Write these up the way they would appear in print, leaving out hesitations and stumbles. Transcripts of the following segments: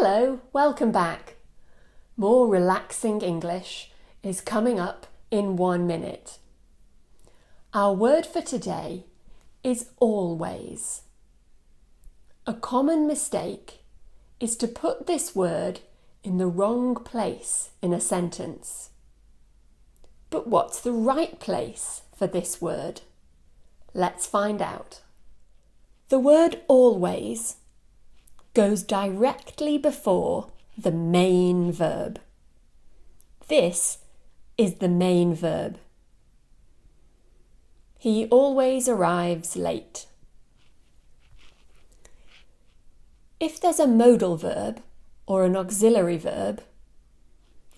Hello, welcome back. More relaxing English is coming up in 1 minute. Our word for today is always. A common mistake is to put this word in the wrong place in a sentence. But what's the right place for this word? Let's find out. The word always goes directly before the main verb. This is the main verb. He always arrives late. If there's a modal verb or an auxiliary verb,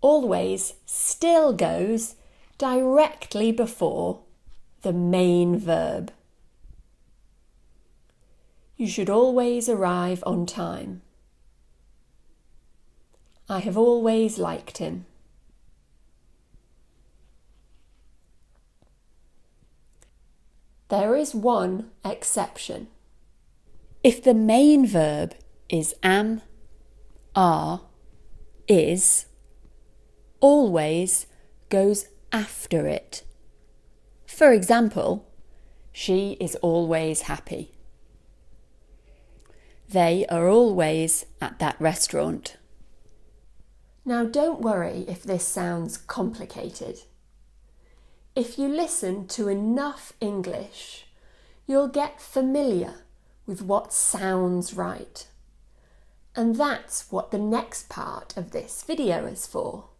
always still goes directly before the main verb. You should always arrive on time. I have always liked him. There is one exception. If the main verb is am, are, is, always goes after it. For example, she is always happy. They are always at that restaurant. Now don't worry if this sounds complicated. If you listen to enough English, you'll get familiar with what sounds right. And that's what the next part of this video is for.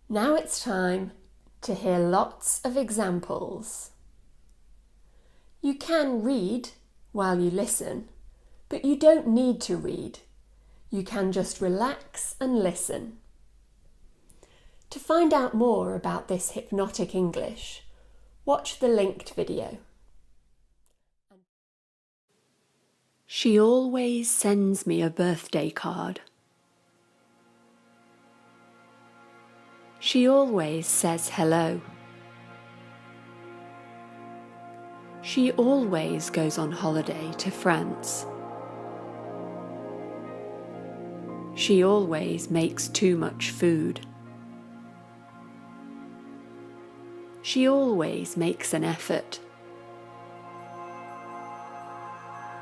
Now it's time to hear lots of examples. You can read while you listen, but you don't need to read. You can just relax and listen. To find out more about this hypnotic English, watch the linked video. She always sends me a birthday card. She always says hello. She always goes on holiday to France. She always makes too much food. She always makes an effort.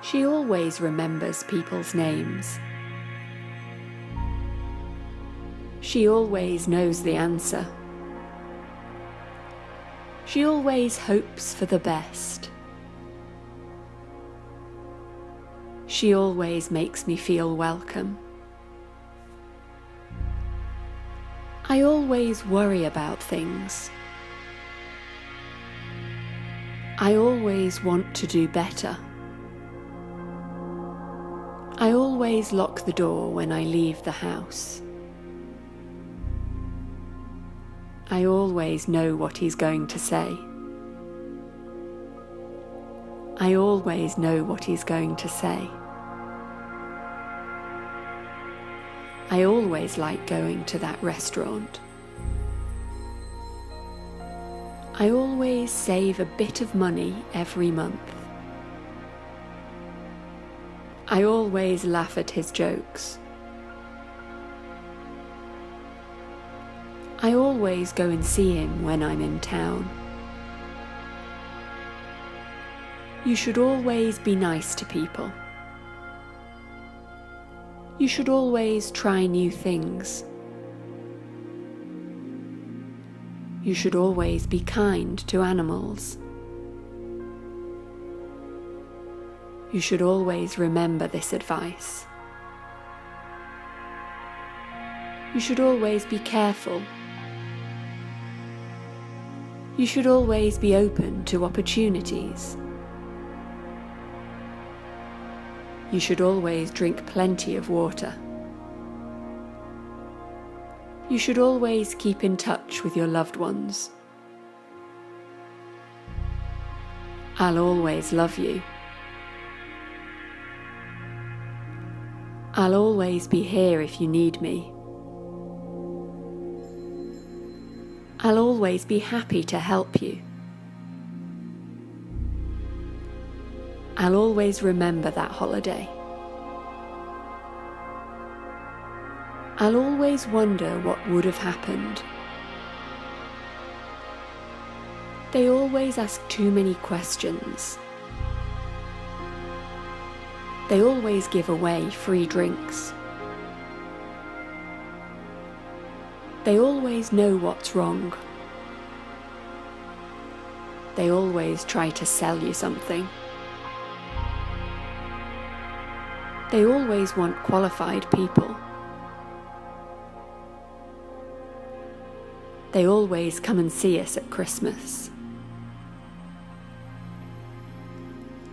She always remembers people's names. She always knows the answer. She always hopes for the best. She always makes me feel welcome. I always worry about things. I always want to do better. I always lock the door when I leave the house. I always know what he's going to say. I always know what he's going to say. I always like going to that restaurant. I always save a bit of money every month. I always laugh at his jokes. I always go and see him when I'm in town. You should always be nice to people. You should always try new things. You should always be kind to animals. You should always remember this advice. You should always be careful. You should always be open to opportunities. You should always drink plenty of water. You should always keep in touch with your loved ones. I'll always love you. I'll always be here if you need me. I'll always be happy to help you. I'll always remember that holiday. I'll always wonder what would have happened. They always ask too many questions. They always give away free drinks. They always know what's wrong. They always try to sell you something. They always want qualified people. They always come and see us at Christmas.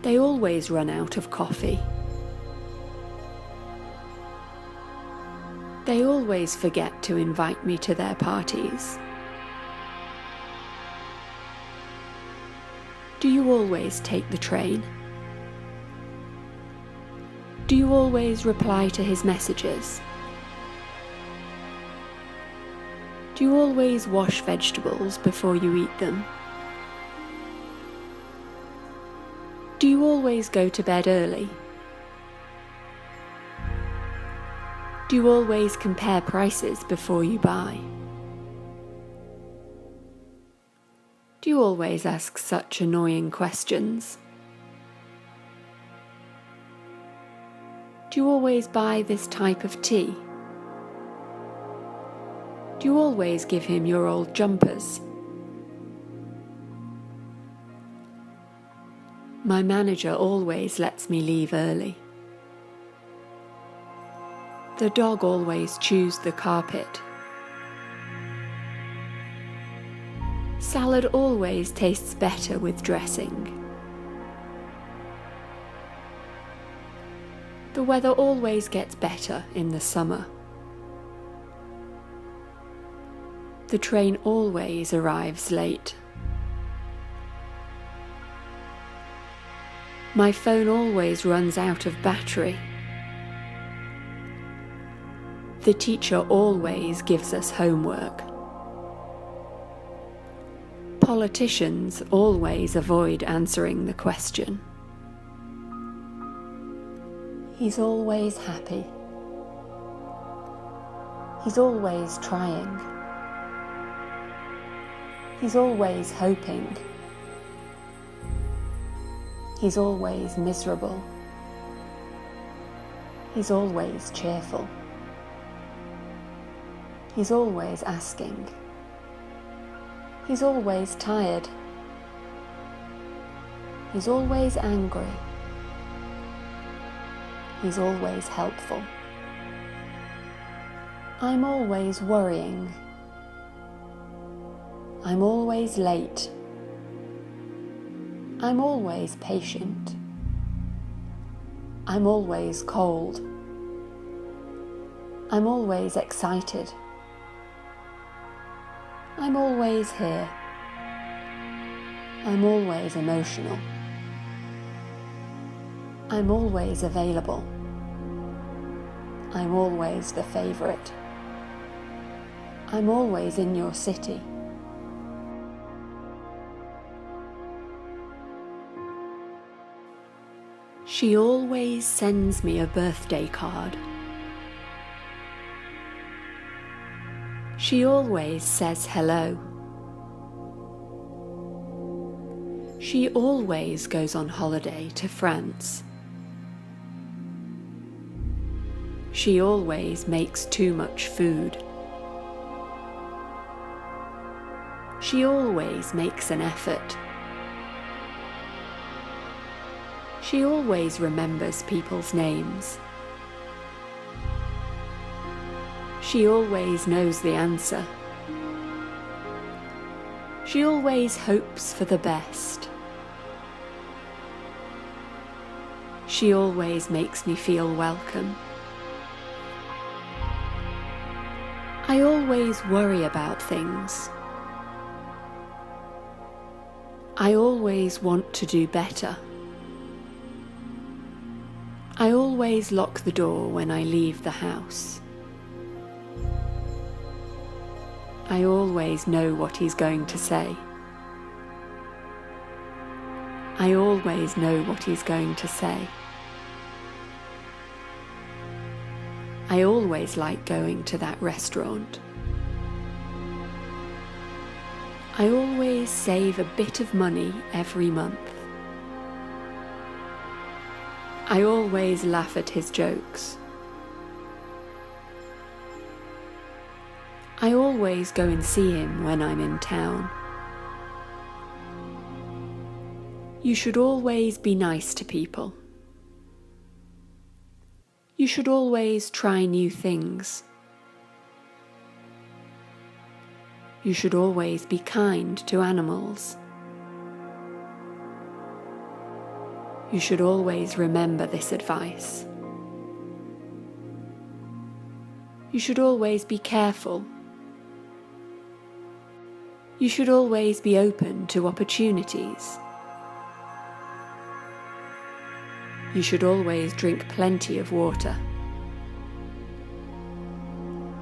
They always run out of coffee. They always forget to invite me to their parties. Do you always take the train? Do you always reply to his messages? Do you always wash vegetables before you eat them? Do you always go to bed early? Do you always compare prices before you buy? Do you always ask such annoying questions? Do you always buy this type of tea? Do you always give him your old jumpers? My manager always lets me leave early. The dog always chews the carpet. Salad always tastes better with dressing. The weather always gets better in the summer. The train always arrives late. My phone always runs out of battery. The teacher always gives us homework. Politicians always avoid answering the question. He's always happy. He's always trying. He's always hoping. He's always miserable. He's always cheerful. He's always asking. He's always tired. He's always angry. He's always helpful. I'm always worrying. I'm always late. I'm always patient. I'm always cold. I'm always excited. I'm always here. I'm always emotional. I'm always available. I'm always the favourite. I'm always in your city. She always sends me a birthday card. She always says hello. She always goes on holiday to France. She always makes too much food. She always makes an effort. She always remembers people's names. She always knows the answer. She always hopes for the best. She always makes me feel welcome. I always worry about things. I always want to do better. I always lock the door when I leave the house. I always know what he's going to say. I always know what he's going to say. I always like going to that restaurant. I always save a bit of money every month. I always laugh at his jokes. I always go and see him when I'm in town. You should always be nice to people. You should always try new things. You should always be kind to animals. You should always remember this advice. You should always be careful. You should always be open to opportunities. You should always drink plenty of water.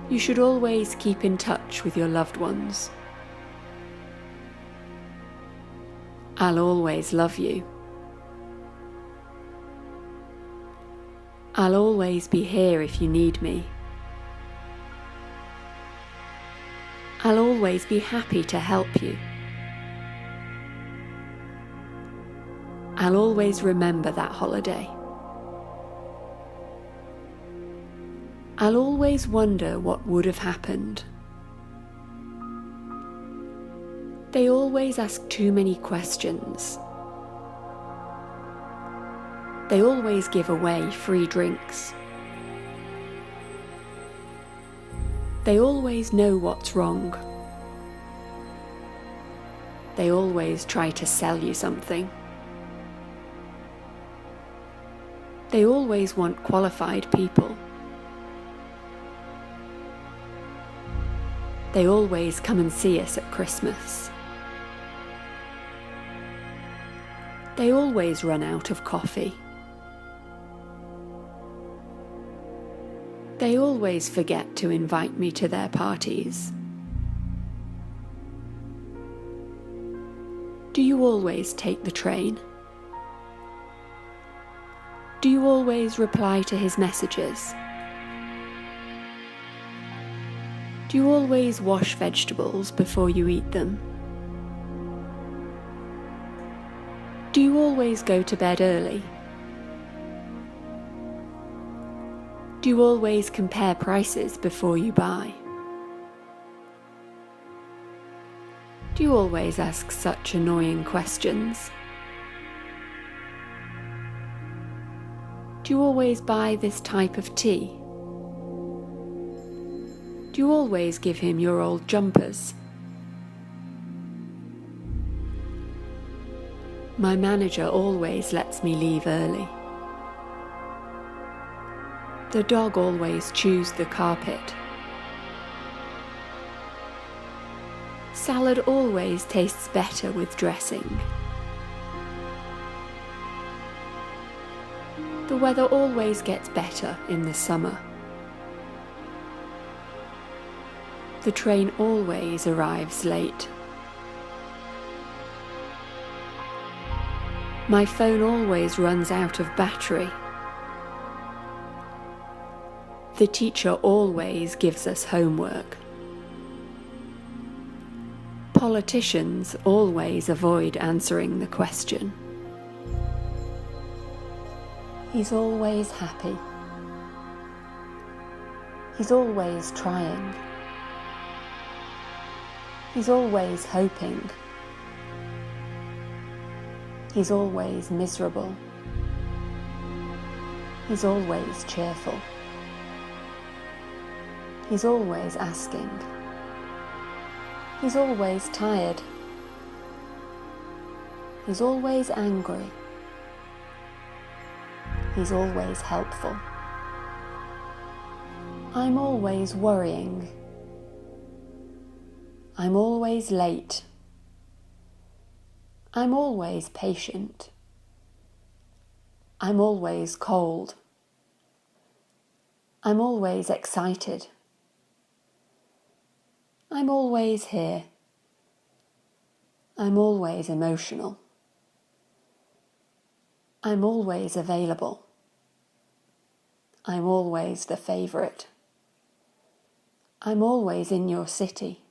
You should always keep in touch with your loved ones. I'll always love you. I'll always be here if you need me. I'll always be happy to help you. I'll always remember that holiday. I'll always wonder what would have happened. They always ask too many questions. They always give away free drinks. They always know what's wrong. They always try to sell you something. They always want qualified people. They always come and see us at Christmas. They always run out of coffee. They always forget to invite me to their parties. Do you always take the train? Do you always reply to his messages? Do you always wash vegetables before you eat them? Do you always go to bed early? Do you always compare prices before you buy? Do you always ask such annoying questions? Do you always buy this type of tea? Do you always give him your old jumpers? My manager always lets me leave early. The dog always chews the carpet. Salad always tastes better with dressing. The weather always gets better in the summer. The train always arrives late. My phone always runs out of battery. The teacher always gives us homework. Politicians always avoid answering the question. He's always happy. He's always trying. He's always hoping. He's always miserable. He's always cheerful. He's always asking. He's always tired. He's always angry. He's always helpful. I'm always worrying. I'm always late. I'm always patient. I'm always cold. I'm always excited. I'm always here. I'm always emotional. I'm always available. I'm always the favourite. I'm always in your city.